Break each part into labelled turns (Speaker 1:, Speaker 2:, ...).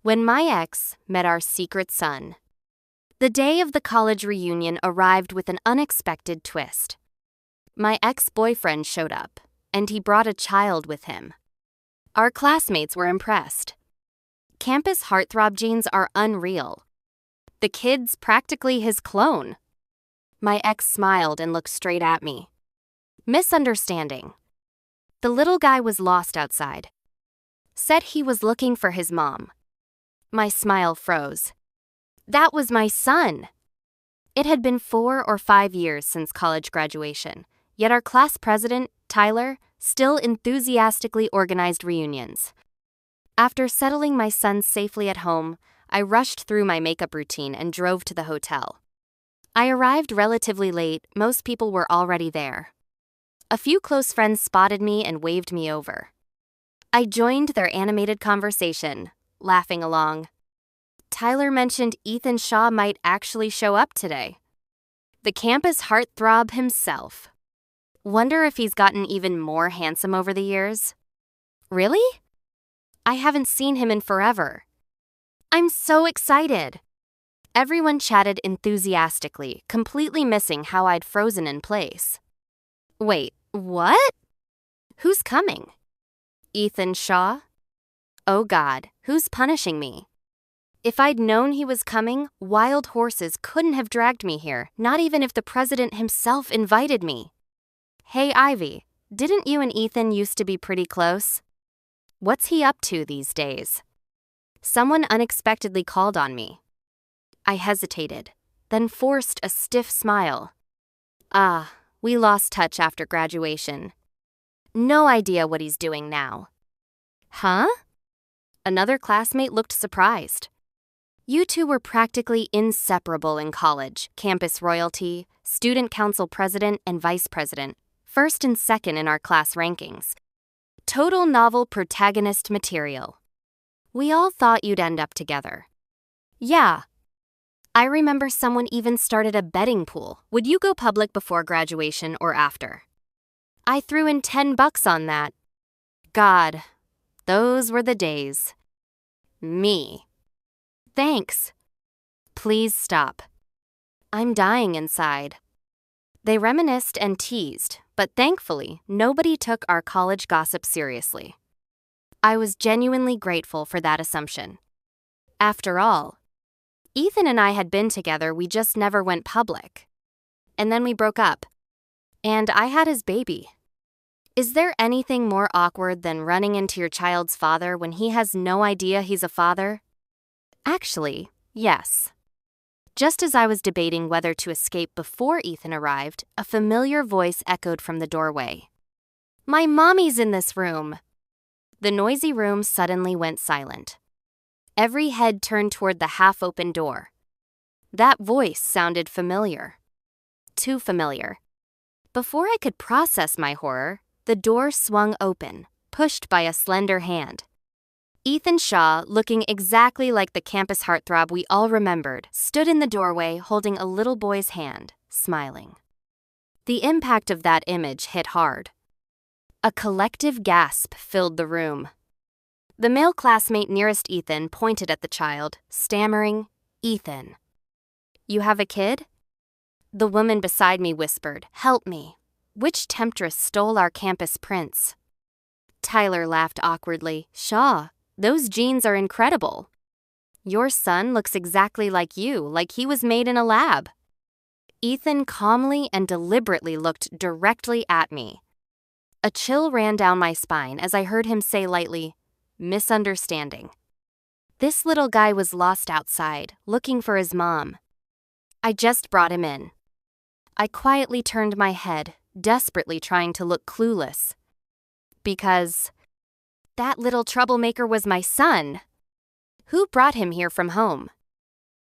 Speaker 1: When my ex met our secret son. The day of the college reunion arrived with an unexpected twist. My ex-boyfriend showed up, and he brought a child with him. Our classmates were impressed. Campus heartthrob genes are unreal. The kid's practically his clone. My ex smiled and looked straight at me. Misunderstanding. The little guy was lost outside. Said he was looking for his mom. My smile froze. That was my son. It had been 4 or 5 years since college graduation, yet our class president, Tyler, still enthusiastically organized reunions. After settling my son safely at home, I rushed through my makeup routine and drove to the hotel. I arrived relatively late. Most people were already there. A few close friends spotted me and waved me over. I joined their animated conversation, laughing along. Tyler mentioned Ethan Shaw might actually show up today. The campus heartthrob himself. Wonder if he's gotten even more handsome over the years? Really? I haven't seen him in forever. I'm so excited. Everyone chatted enthusiastically, completely missing how I'd frozen in place. Wait, what? Who's coming? Ethan Shaw? Oh God, who's punishing me? If I'd known he was coming, wild horses couldn't have dragged me here, not even if the president himself invited me. Hey Ivy, didn't you and Ethan used to be pretty close? What's he up to these days? Someone unexpectedly called on me. I hesitated, then forced a stiff smile. We lost touch after graduation. No idea what he's doing now. Huh? Another classmate looked surprised. You two were practically inseparable in college, campus royalty, student council president and vice president, first and second in our class rankings. Total novel protagonist material. We all thought you'd end up together. Yeah. I remember someone even started a betting pool. Would you go public before graduation or after? I threw in $10 on that. God, those were the days. Me. Thanks. Please stop. I'm dying inside. They reminisced and teased, but thankfully, nobody took our college gossip seriously. I was genuinely grateful for that assumption. After all, Ethan and I had been together, we just never went public. And then we broke up. And I had his baby. Is there anything more awkward than running into your child's father when he has no idea he's a father? Actually, yes. Just as I was debating whether to escape before Ethan arrived, a familiar voice echoed from the doorway. My mommy's in this room. The noisy room suddenly went silent. Every head turned toward the half-open door. That voice sounded familiar. Too familiar. Before I could process my horror, the door swung open, pushed by a slender hand. Ethan Shaw, looking exactly like the campus heartthrob we all remembered, stood in the doorway holding a little boy's hand, smiling. The impact of that image hit hard. A collective gasp filled the room. The male classmate nearest Ethan pointed at the child, stammering, Ethan. You have a kid? The woman beside me whispered, help me. Which temptress stole our campus prince? Tyler laughed awkwardly. Shaw, those genes are incredible. Your son looks exactly like you, like he was made in a lab. Ethan calmly and deliberately looked directly at me. A chill ran down my spine as I heard him say lightly, misunderstanding. This little guy was lost outside, looking for his mom. I just brought him in. I quietly turned my head, desperately trying to look clueless. Because that little troublemaker was my son. Who brought him here from home?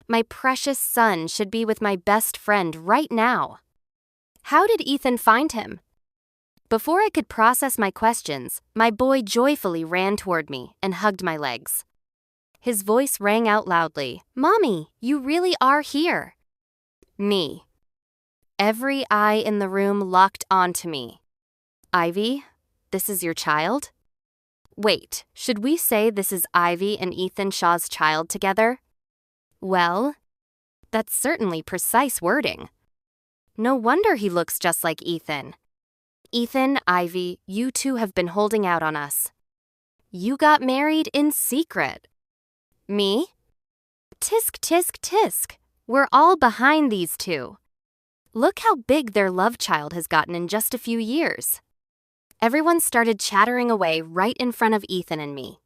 Speaker 1: My precious son should be with my best friend right now. How did Ethan find him? Before I could process my questions, my boy joyfully ran toward me and hugged my legs. His voice rang out loudly, Mommy, you really are here. Me. Every eye in the room locked onto me. Ivy, this is your child? Wait, should we say this is Ivy and Ethan Shaw's child together? Well, that's certainly precise wording. No wonder he looks just like Ethan. Ethan, Ivy, you two have been holding out on us. You got married in secret. Me? Tisk, tisk, tisk. We're all behind these two. Look how big their love child has gotten in just a few years. Everyone started chattering away right in front of Ethan and me.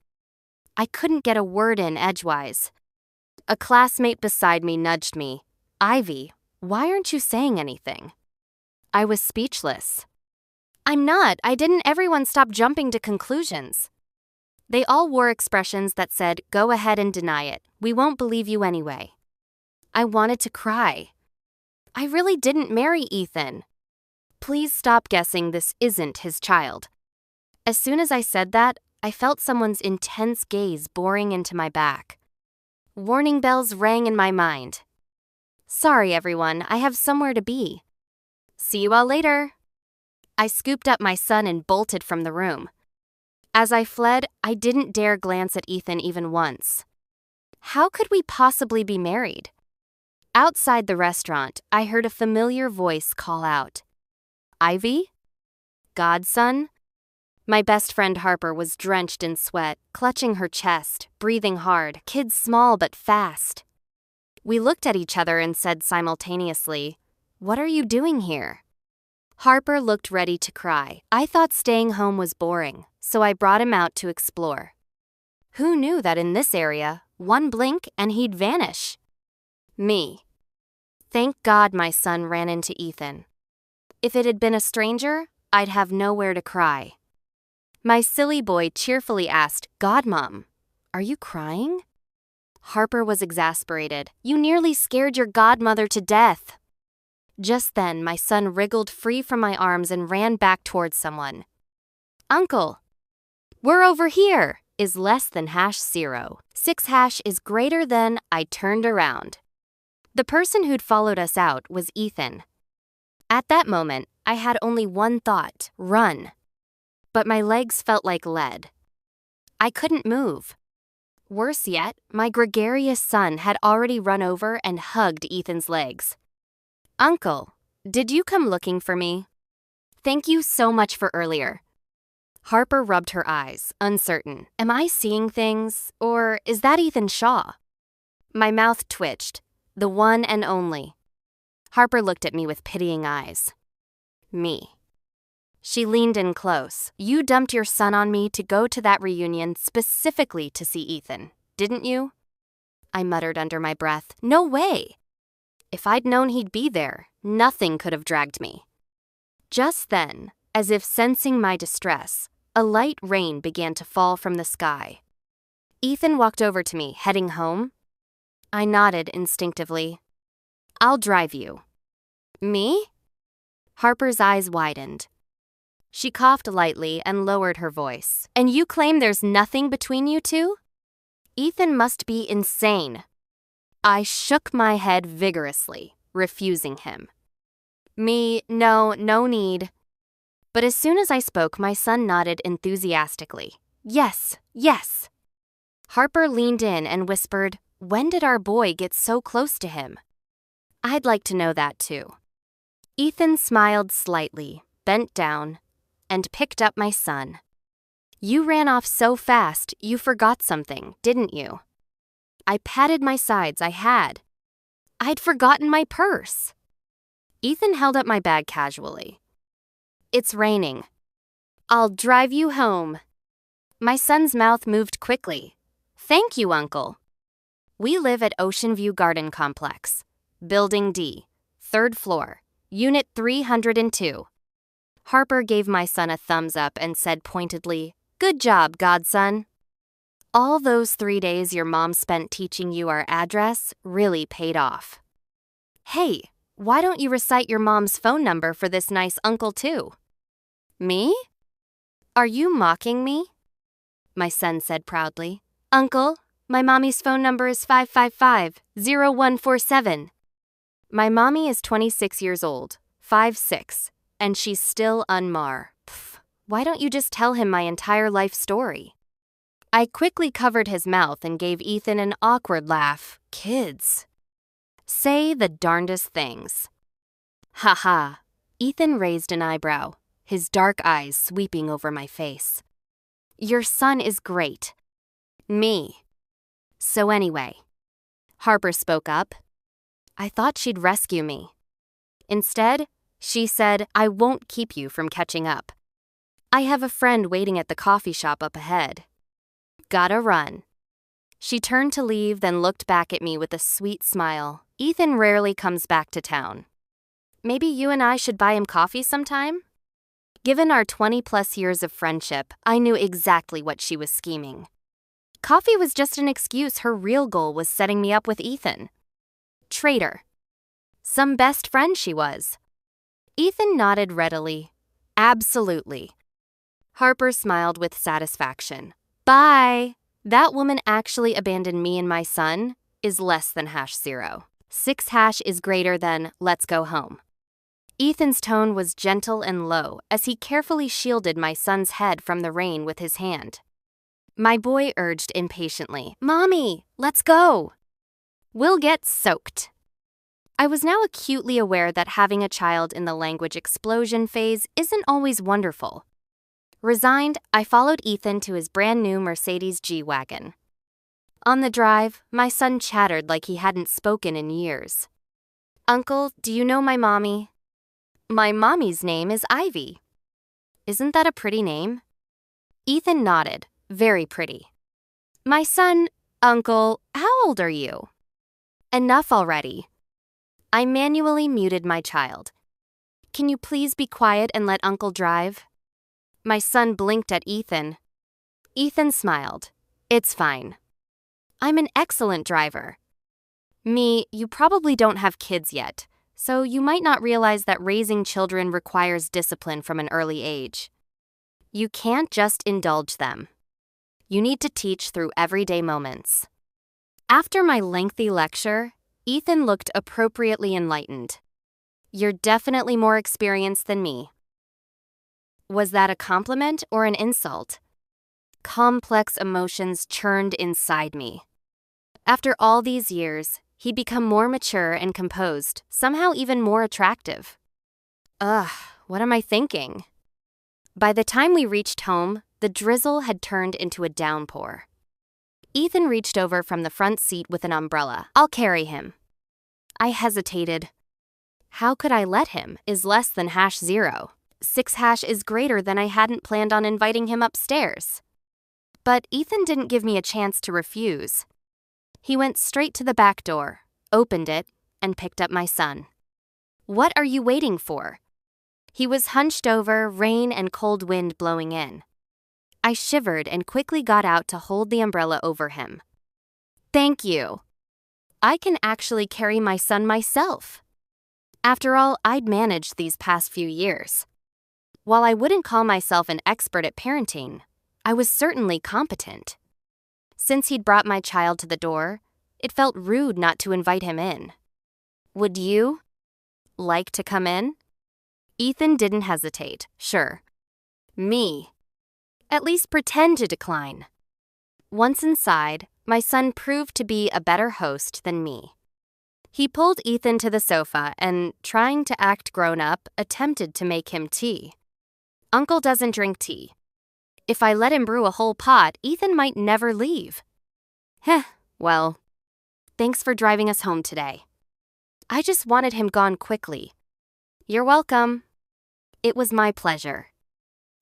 Speaker 1: I couldn't get a word in edgewise. A classmate beside me nudged me. Ivy, why aren't you saying anything? I was speechless. I'm not. I didn't. Everyone stop jumping to conclusions. They all wore expressions that said, go ahead and deny it. We won't believe you anyway. I wanted to cry. I really didn't marry Ethan. Please stop guessing this isn't his child. As soon as I said that, I felt someone's intense gaze boring into my back. Warning bells rang in my mind. Sorry, everyone, I have somewhere to be. See you all later. I scooped up my son and bolted from the room. As I fled, I didn't dare glance at Ethan even once. How could we possibly be married? Outside the restaurant, I heard a familiar voice call out. Ivy? Godson? My best friend Harper was drenched in sweat, clutching her chest, breathing hard, kids small but fast. We looked at each other and said simultaneously, What are you doing here? Harper looked ready to cry. I thought staying home was boring, so I brought him out to explore. Who knew that in this area, one blink and he'd vanish? Me. Thank God my son ran into Ethan. If it had been a stranger, I'd have nowhere to cry. My silly boy cheerfully asked, Godmom, are you crying? Harper was exasperated. You nearly scared your godmother to death. Just then, my son wriggled free from my arms and ran back towards someone. Uncle, we're over here, is less than #0. 6# is greater than. I turned around. The person who'd followed us out was Ethan. At that moment, I had only one thought, run. But my legs felt like lead. I couldn't move. Worse yet, my gregarious son had already run over and hugged Ethan's legs. Uncle, did you come looking for me? Thank you so much for earlier. Harper rubbed her eyes, uncertain. Am I seeing things, or is that Ethan Shaw? My mouth twitched. The one and only. Harper looked at me with pitying eyes. Me. She leaned in close. You dumped your son on me to go to that reunion specifically to see Ethan, didn't you? I muttered under my breath. No way! If I'd known he'd be there, nothing could have dragged me. Just then, as if sensing my distress, a light rain began to fall from the sky. Ethan walked over to me, heading home. I nodded instinctively. I'll drive you. Me? Harper's eyes widened. She coughed lightly and lowered her voice. And you claim there's nothing between you two? Ethan must be insane. I shook my head vigorously, refusing him. Me, no need. But as soon as I spoke, my son nodded enthusiastically. Yes. Harper leaned in and whispered, when did our boy get so close to him? I'd like to know that too. Ethan smiled slightly, bent down, and picked up my son. You ran off so fast, you forgot something, didn't you? I patted my sides. I'd forgotten my purse. Ethan held up my bag casually. It's raining. I'll drive you home. My son's mouth moved quickly. Thank you, Uncle. We live at Ocean View Garden Complex, Building D, 3rd floor, Unit 302. Harper gave my son a thumbs up and said pointedly, Good job, godson. All those 3 days your mom spent teaching you our address really paid off. Hey, why don't you recite your mom's phone number for this nice uncle too? Me? Are you mocking me? My son said proudly. Uncle, my mommy's phone number is 555-0147. My mommy is 26 years old, 5'6", and she's still unmar. Pff, why don't you just tell him my entire life story? I quickly covered his mouth and gave Ethan an awkward laugh. Kids say the darndest things. Ha ha. Ethan raised an eyebrow, his dark eyes sweeping over my face. Your son is great. Me. So anyway, Harper spoke up. I thought she'd rescue me. Instead, she said, I won't keep you from catching up. I have a friend waiting at the coffee shop up ahead. Gotta run. She turned to leave, then looked back at me with a sweet smile. Ethan rarely comes back to town. Maybe you and I should buy him coffee sometime? Given our 20-plus years of friendship, I knew exactly what she was scheming. Coffee was just an excuse. Her real goal was setting me up with Ethan. Traitor. Some best friend she was. Ethan nodded readily. Absolutely. Harper smiled with satisfaction. Bye. That woman actually abandoned me and my son is less than #0. 6# is greater than let's go home. Ethan's tone was gentle and low as he carefully shielded my son's head from the rain with his hand. My boy urged impatiently, Mommy, let's go. We'll get soaked. I was now acutely aware that having a child in the language explosion phase isn't always wonderful. Resigned, I followed Ethan to his brand new Mercedes G-Wagon. On the drive, my son chattered like he hadn't spoken in years. Uncle, do you know my mommy? My mommy's name is Ivy. Isn't that a pretty name? Ethan nodded, very pretty. My son, Uncle, how old are you? Enough already. I manually muted my child. Can you please be quiet and let Uncle drive? My son blinked at Ethan. Ethan smiled. It's fine. I'm an excellent driver. Me, you probably don't have kids yet, so you might not realize that raising children requires discipline from an early age. You can't just indulge them. You need to teach through everyday moments. After my lengthy lecture, Ethan looked appropriately enlightened. You're definitely more experienced than me. Was that a compliment or an insult? Complex emotions churned inside me. After all these years, he'd become more mature and composed, somehow even more attractive. Ugh, what am I thinking? By the time we reached home, the drizzle had turned into a downpour. Ethan reached over from the front seat with an umbrella. I'll carry him. I hesitated. How could I let him? Is less than #0. 6# is greater than I hadn't planned on inviting him upstairs. But Ethan didn't give me a chance to refuse. He went straight to the back door, opened it, and picked up my son. What are you waiting for? He was hunched over, rain and cold wind blowing in. I shivered and quickly got out to hold the umbrella over him. Thank you. I can actually carry my son myself. After all, I'd managed these past few years. While I wouldn't call myself an expert at parenting, I was certainly competent. Since he'd brought my child to the door, it felt rude not to invite him in. Would you like to come in? Ethan didn't hesitate. Sure. Me. At least pretend to decline. Once inside, my son proved to be a better host than me. He pulled Ethan to the sofa and, trying to act grown up, attempted to make him tea. Uncle doesn't drink tea. If I let him brew a whole pot, Ethan might never leave. Well, thanks for driving us home today. I just wanted him gone quickly. You're welcome. It was my pleasure.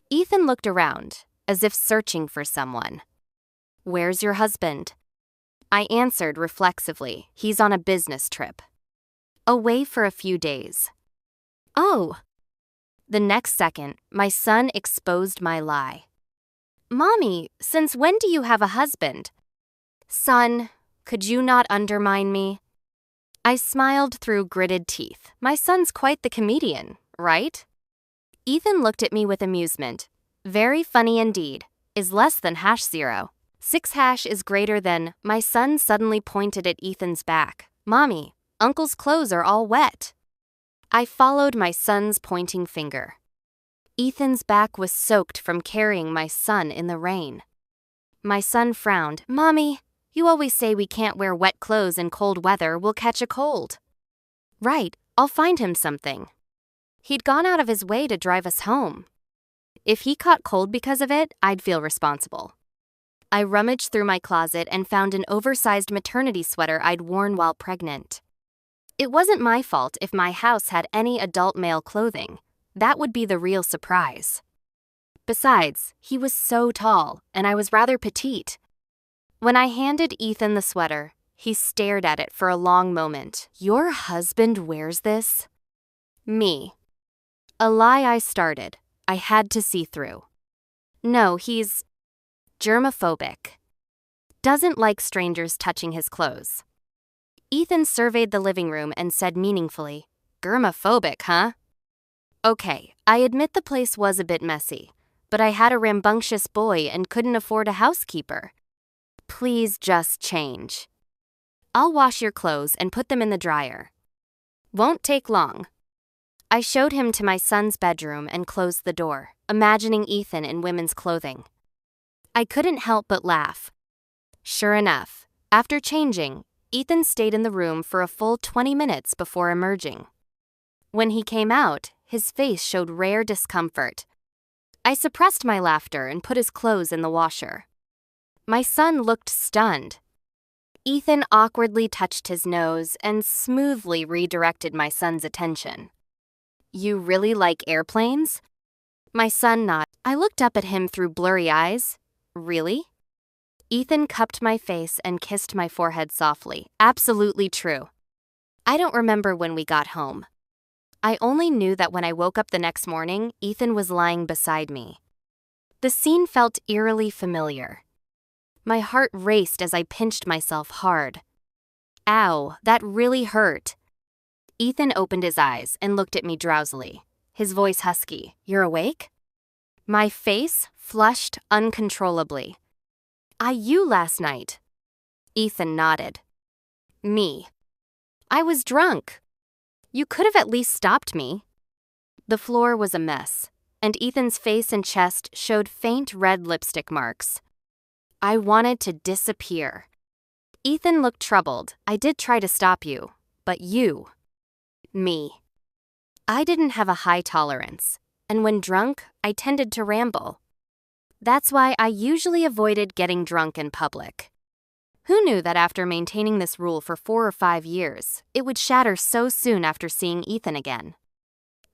Speaker 1: Ethan looked around, as if searching for someone. Where's your husband? I answered reflexively. He's on a business trip. Away for a few days. Oh. The next second, my son exposed my lie. Mommy, since when do you have a husband? Son, could you not undermine me? I smiled through gritted teeth. My son's quite the comedian, right? Ethan looked at me with amusement. Very funny indeed. Is less than #0. 6# is greater than. My son suddenly pointed at Ethan's back. Mommy, Uncle's clothes are all wet. I followed my son's pointing finger. Ethan's back was soaked from carrying my son in the rain. My son frowned. Mommy, you always say we can't wear wet clothes in cold weather, we'll catch a cold. Right, I'll find him something. He'd gone out of his way to drive us home. If he caught cold because of it, I'd feel responsible. I rummaged through my closet and found an oversized maternity sweater I'd worn while pregnant. It wasn't my fault if my house had any adult male clothing. That would be the real surprise. Besides, he was so tall, and I was rather petite. When I handed Ethan the sweater, he stared at it for a long moment. Your husband wears this? Me. A lie I started. I had to see through. No, he's germophobic. Doesn't like strangers touching his clothes. Ethan surveyed the living room and said meaningfully, germophobic, huh? Okay, I admit the place was a bit messy, but I had a rambunctious boy and couldn't afford a housekeeper. Please just change. I'll wash your clothes and put them in the dryer. Won't take long. I showed him to my son's bedroom and closed the door, imagining Ethan in women's clothing. I couldn't help but laugh. Sure enough, after changing, Ethan stayed in the room for a full 20 minutes before emerging. When he came out, his face showed rare discomfort. I suppressed my laughter and put his clothes in the washer. My son looked stunned. Ethan awkwardly touched his nose and smoothly redirected my son's attention. You really like airplanes? My son nodded. I looked up at him through blurry eyes. Really? Ethan cupped my face and kissed my forehead softly. Absolutely true. I don't remember when we got home. I only knew that when I woke up the next morning, Ethan was lying beside me. The scene felt eerily familiar. My heart raced as I pinched myself hard. Ow, that really hurt. Ethan opened his eyes and looked at me drowsily, his voice husky. You're awake? My face flushed uncontrollably. You last night. Ethan nodded. Me. I was drunk. You could have at least stopped me. The floor was a mess, and Ethan's face and chest showed faint red lipstick marks. I wanted to disappear. Ethan looked troubled. I did try to stop you, but you. Me. I didn't have a high tolerance, and when drunk, I tended to ramble. That's why I usually avoided getting drunk in public. Who knew that after maintaining this rule for 4 or 5 years, it would shatter so soon after seeing Ethan again?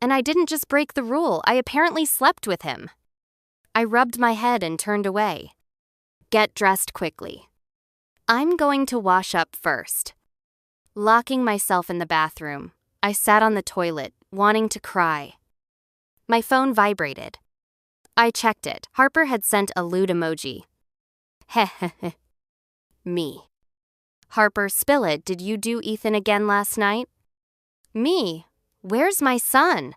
Speaker 1: And I didn't just break the rule, I apparently slept with him. I rubbed my head and turned away. Get dressed quickly. I'm going to wash up first. Locking myself in the bathroom, I sat on the toilet, wanting to cry. My phone vibrated. I checked it. Harper had sent a lewd emoji. Heh. Me. Harper, spill it. Did you do Ethan again last night? Me. Where's my son?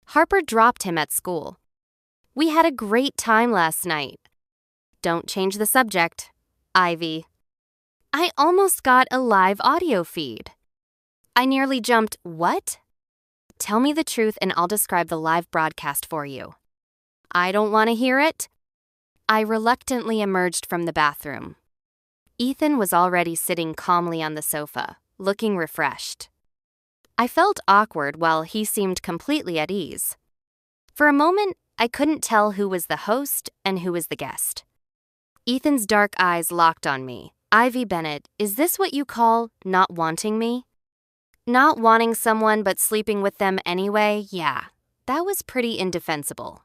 Speaker 1: Harper dropped him at school. We had a great time last night. Don't change the subject. Ivy. I almost got a live audio feed. I nearly jumped. What? Tell me the truth and I'll describe the live broadcast for you. I don't want to hear it. I reluctantly emerged from the bathroom. Ethan was already sitting calmly on the sofa, looking refreshed. I felt awkward while he seemed completely at ease. For a moment, I couldn't tell who was the host and who was the guest. Ethan's dark eyes locked on me. Ivy Bennett, is this what you call not wanting me? Not wanting someone but sleeping with them anyway? Yeah, that was pretty indefensible.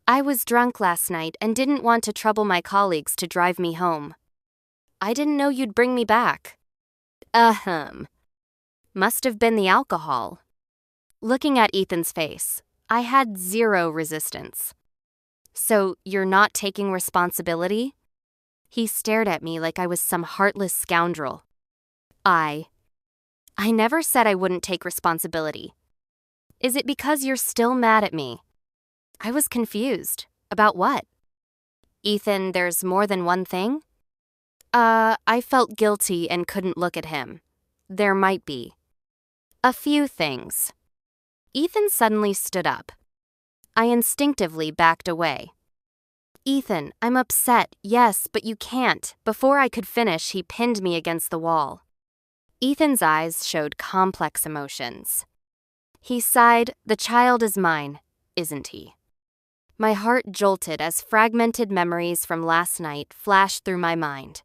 Speaker 1: I was drunk last night and didn't want to trouble my colleagues to drive me home. I didn't know you'd bring me back. Must have been the alcohol. Looking at Ethan's face, I had zero resistance. So, you're not taking responsibility? He stared at me like I was some heartless scoundrel. I never said I wouldn't take responsibility. Is it because you're still mad at me? I was confused. About what? Ethan, there's more than one thing? I felt guilty and couldn't look at him. There might be. A few things. Ethan suddenly stood up. I instinctively backed away. "Ethan, I'm upset. Yes, but you can't." Before I could finish, he pinned me against the wall. Ethan's eyes showed complex emotions. He sighed, "The child is mine, isn't he?" My heart jolted as fragmented memories from last night flashed through my mind.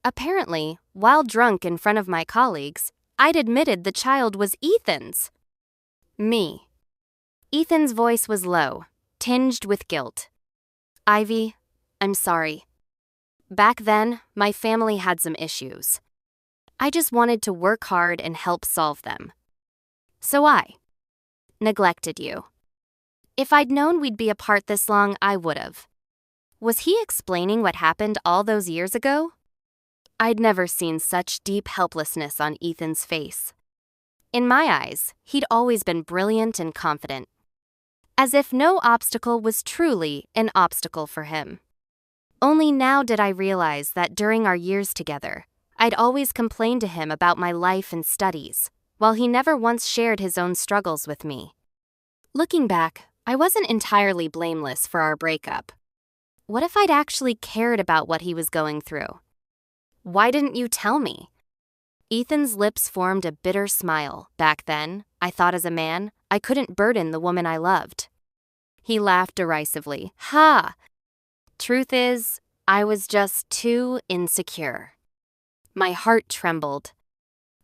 Speaker 1: Apparently, while drunk in front of my colleagues, I'd admitted the child was Ethan's. Me. Ethan's voice was low, tinged with guilt. "Ivy, I'm sorry. Back then, my family had some issues. I just wanted to work hard and help solve them. So I neglected you. If I'd known we'd be apart this long, I would've." Was he explaining what happened all those years ago? I'd never seen such deep helplessness on Ethan's face. In my eyes, he'd always been brilliant and confident, as if no obstacle was truly an obstacle for him. Only now did I realize that during our years together, I'd always complained to him about my life and studies, while he never once shared his own struggles with me. Looking back, I wasn't entirely blameless for our breakup. What if I'd actually cared about what he was going through? Why didn't you tell me? Ethan's lips formed a bitter smile. Back then, I thought as a man, I couldn't burden the woman I loved. He laughed derisively. "Ha! Truth is, I was just too insecure." My heart trembled.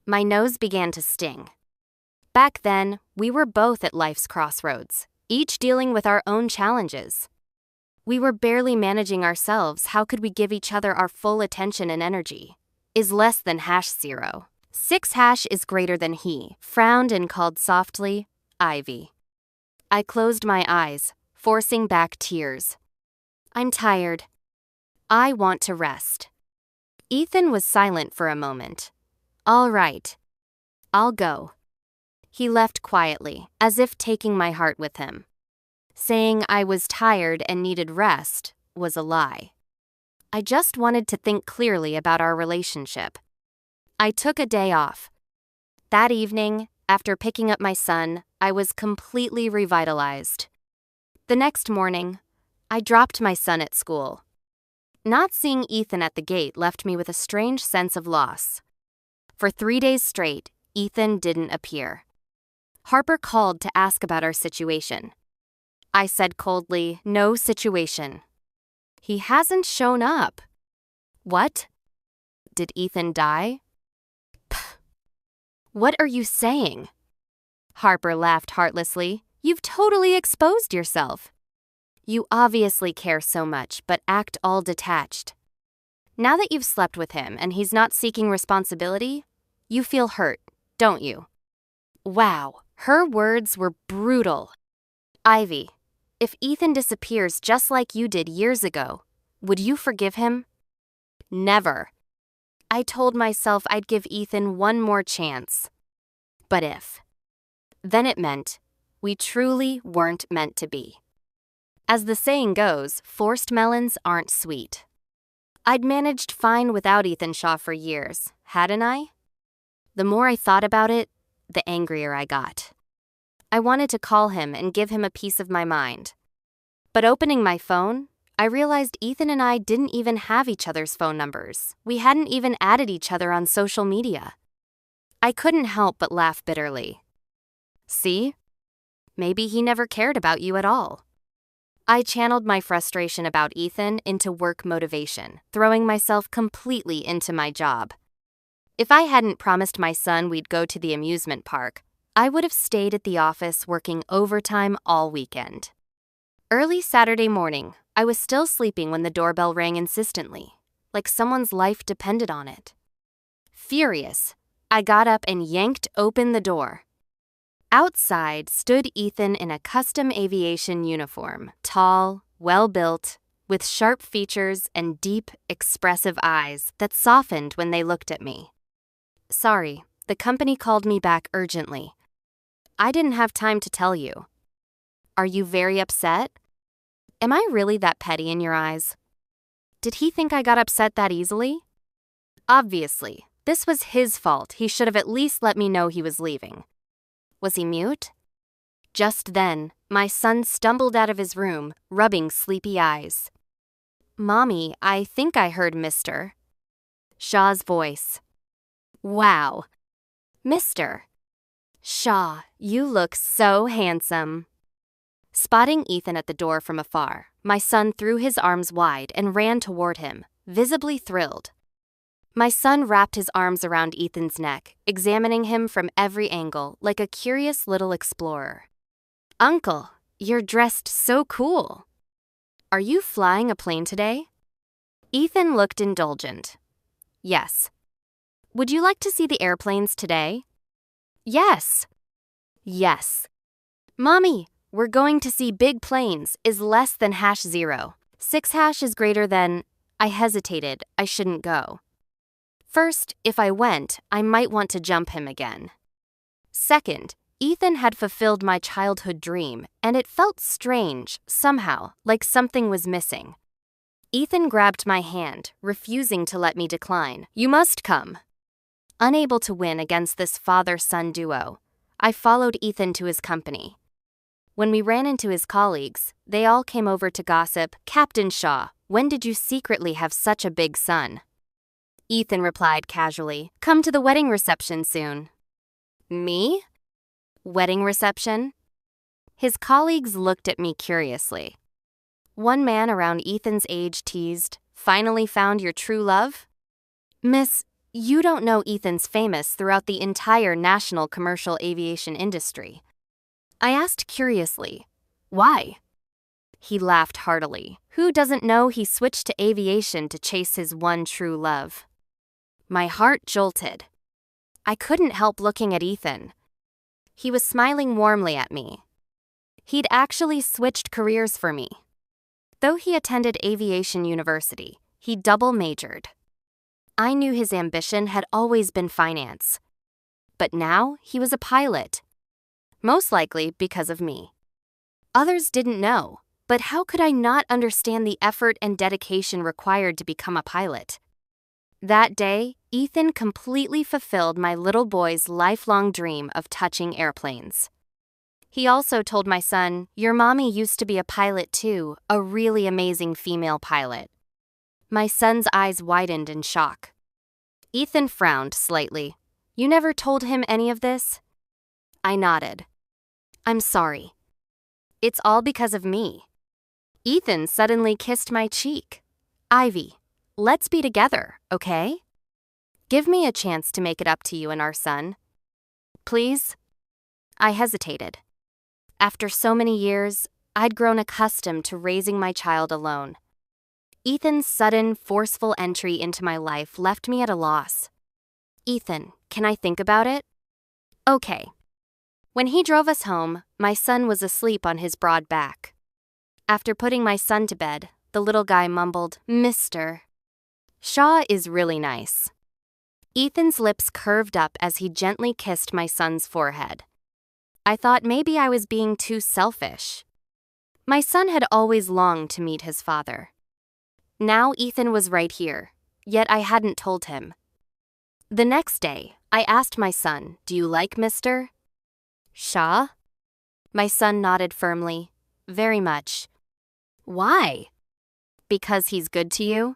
Speaker 1: My nose began to sting. Back then, we were both at life's crossroads, each dealing with our own challenges. We were barely managing ourselves. How could we give each other our full attention and energy? Is less than #0. 6 is greater than he, frowned and called softly, "Ivy." I closed my eyes, forcing back tears. "I'm tired. I want to rest." Ethan was silent for a moment. "All right. I'll go." He left quietly, as if taking my heart with him. Saying I was tired and needed rest was a lie. I just wanted to think clearly about our relationship. I took a day off. That evening, after picking up my son, I was completely revitalized. The next morning, I dropped my son at school. Not seeing Ethan at the gate left me with a strange sense of loss. For 3 days straight, Ethan didn't appear. Harper called to ask about our situation. I said coldly, "No situation." "He hasn't shown up." "What? Did Ethan die?" "Pfft. What are you saying?" Harper laughed heartlessly. "You've totally exposed yourself. You obviously care so much, but act all detached. Now that you've slept with him and he's not seeking responsibility, you feel hurt, don't you?" Wow, her words were brutal. "Ivy, if Ethan disappears just like you did years ago, would you forgive him?" Never. I told myself I'd give Ethan one more chance. But if. Then it meant we truly weren't meant to be. As the saying goes, forced melons aren't sweet. I'd managed fine without Ethan Shaw for years, hadn't I? The more I thought about it, the angrier I got. I wanted to call him and give him a piece of my mind. But opening my phone, I realized Ethan and I didn't even have each other's phone numbers. We hadn't even added each other on social media. I couldn't help but laugh bitterly. See? Maybe he never cared about you at all. I channeled my frustration about Ethan into work motivation, throwing myself completely into my job. If I hadn't promised my son we'd go to the amusement park, I would have stayed at the office working overtime all weekend. Early Saturday morning, I was still sleeping when the doorbell rang insistently, like someone's life depended on it. Furious, I got up and yanked open the door. Outside stood Ethan in a custom aviation uniform, tall, well-built, with sharp features and deep, expressive eyes that softened when they looked at me. "Sorry, the company called me back urgently. I didn't have time to tell you." "Are you very upset? Am I really that petty in your eyes? Did he think I got upset that easily?" Obviously, this was his fault. He should have at least let me know he was leaving. Was he mute? Just then, my son stumbled out of his room, rubbing sleepy eyes. Mommy, I think I heard Mr. Shaw's voice. Wow. Mr. Shaw, you look so handsome. Spotting Ethan at the door from afar, my son threw his arms wide and ran toward him, visibly thrilled. My son wrapped his arms around Ethan's neck, examining him from every angle like a curious little explorer. Uncle, you're dressed so cool. Are you flying a plane today? Ethan looked indulgent. Yes. Would you like to see the airplanes today? Yes. Yes. Mommy, we're going to see big planes is less than #0. 6# is greater than. I hesitated. I shouldn't go. First, if I went, I might want to jump him again. Second, Ethan had fulfilled my childhood dream, and it felt strange, somehow, like something was missing. Ethan grabbed my hand, refusing to let me decline. You must come. Unable to win against this father-son duo, I followed Ethan to his company. When we ran into his colleagues, they all came over to gossip. Captain Shaw, when did you secretly have such a big son? Ethan replied casually, come to the wedding reception soon. Me? Wedding reception? His colleagues looked at me curiously. One man around Ethan's age teased, finally found your true love? Miss, you don't know Ethan's famous throughout the entire national commercial aviation industry. I asked curiously, why? He laughed heartily. Who doesn't know he switched to aviation to chase his one true love? My heart jolted. I couldn't help looking at Ethan. He was smiling warmly at me. He'd actually switched careers for me. Though he attended aviation university, he double majored. I knew his ambition had always been finance. But now he was a pilot. Most likely because of me. Others didn't know, but how could I not understand the effort and dedication required to become a pilot? That day, Ethan completely fulfilled my little boy's lifelong dream of touching airplanes. He also told my son, your mommy used to be a pilot too, a really amazing female pilot. My son's eyes widened in shock. Ethan frowned slightly. You never told him any of this? I nodded. I'm sorry. It's all because of me. Ethan suddenly kissed my cheek. Ivy, let's be together, okay? Give me a chance to make it up to you and our son. Please? I hesitated. After so many years, I'd grown accustomed to raising my child alone. Ethan's sudden, forceful entry into my life left me at a loss. Ethan, can I think about it? Okay. When he drove us home, my son was asleep on his broad back. After putting my son to bed, the little guy mumbled, Mr. Shaw is really nice. Ethan's lips curved up as he gently kissed my son's forehead. I thought maybe I was being too selfish. My son had always longed to meet his father. Now Ethan was right here, yet I hadn't told him. The next day, I asked my son, do you like Mr. Shaw? My son nodded firmly. Very much. Why? Because he's good to you?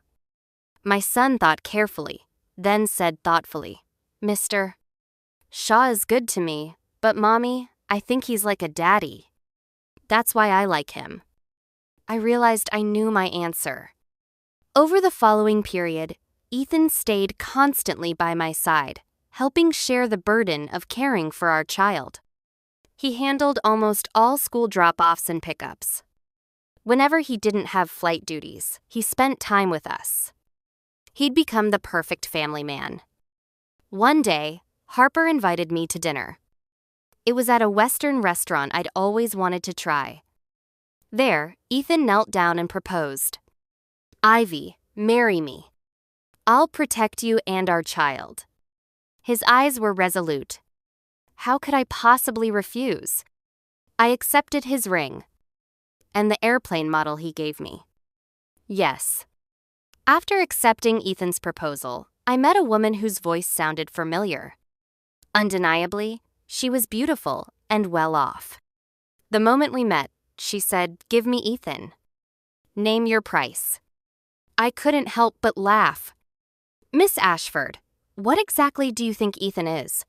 Speaker 1: My son thought carefully, then said thoughtfully, Mr. Shaw is good to me, but Mommy, I think he's like a daddy. That's why I like him. I realized I knew my answer. Over the following period, Ethan stayed constantly by my side, helping share the burden of caring for our child. He handled almost all school drop-offs and pickups. Whenever he didn't have flight duties, he spent time with us. He'd become the perfect family man. One day, Harper invited me to dinner. It was at a Western restaurant I'd always wanted to try. There, Ethan knelt down and proposed. Ivy, marry me. I'll protect you and our child. His eyes were resolute. How could I possibly refuse? I accepted his ring and the airplane model he gave me. Yes. After accepting Ethan's proposal, I met a woman whose voice sounded familiar. Undeniably, she was beautiful and well off. The moment we met, she said, give me Ethan. Name your price. I couldn't help but laugh. Miss Ashford, what exactly do you think Ethan is?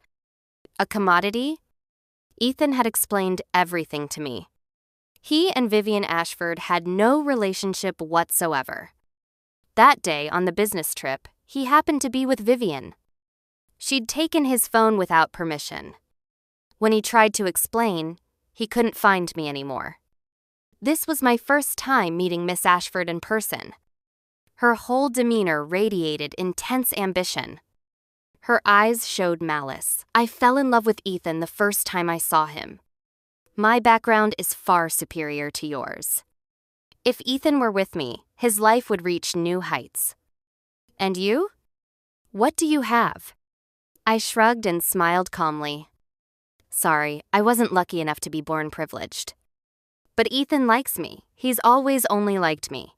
Speaker 1: A commodity? Ethan had explained everything to me. He and Vivian Ashford had no relationship whatsoever. That day on the business trip, he happened to be with Vivian. She'd taken his phone without permission. When he tried to explain, he couldn't find me anymore. This was my first time meeting Miss Ashford in person. Her whole demeanor radiated intense ambition. Her eyes showed malice. I fell in love with Ethan the first time I saw him. My background is far superior to yours. If Ethan were with me, his life would reach new heights. And you? What do you have? I shrugged and smiled calmly. Sorry, I wasn't lucky enough to be born privileged. But Ethan likes me. He's always only liked me.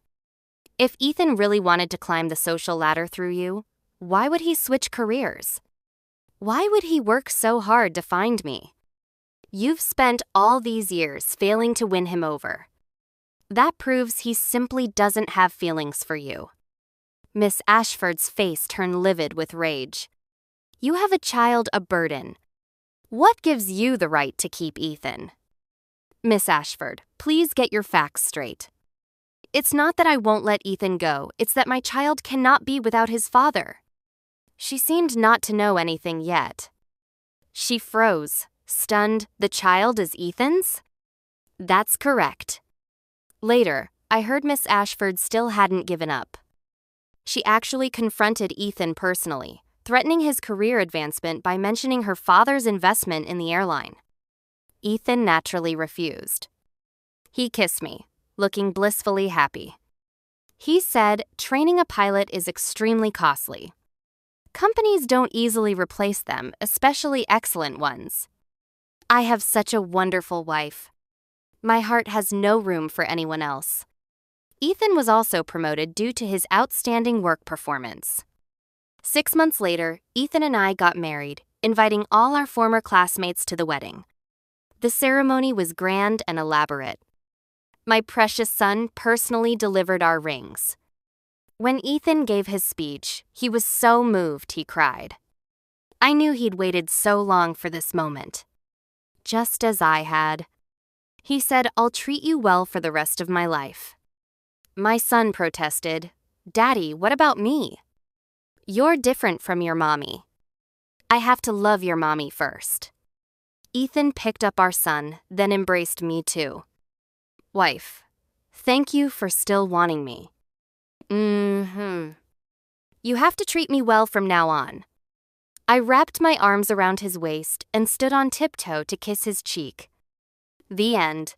Speaker 1: If Ethan really wanted to climb the social ladder through you, why would he switch careers? Why would he work so hard to find me? You've spent all these years failing to win him over. That proves he simply doesn't have feelings for you. Miss Ashford's face turned livid with rage. You have a child a burden. What gives you the right to keep Ethan? Miss Ashford, please get your facts straight. It's not that I won't let Ethan go, it's that my child cannot be without his father. She seemed not to know anything yet. She froze, stunned. The child is Ethan's? That's correct. Later, I heard Miss Ashford still hadn't given up. She actually confronted Ethan personally, threatening his career advancement by mentioning her father's investment in the airline. Ethan naturally refused. He kissed me, looking blissfully happy. He said training a pilot is extremely costly. Companies don't easily replace them, especially excellent ones. I have such a wonderful wife. My heart has no room for anyone else. Ethan was also promoted due to his outstanding work performance. 6 months later, Ethan and I got married, inviting all our former classmates to the wedding. The ceremony was grand and elaborate. My precious son personally delivered our rings. When Ethan gave his speech, he was so moved he cried. I knew he'd waited so long for this moment. Just as I had. He said, I'll treat you well for the rest of my life. My son protested, Daddy, what about me? You're different from your mommy. I have to love your mommy first. Ethan picked up our son, then embraced me too. Wife, thank you for still wanting me. You have to treat me well from now on. I wrapped my arms around his waist and stood on tiptoe to kiss his cheek. The end.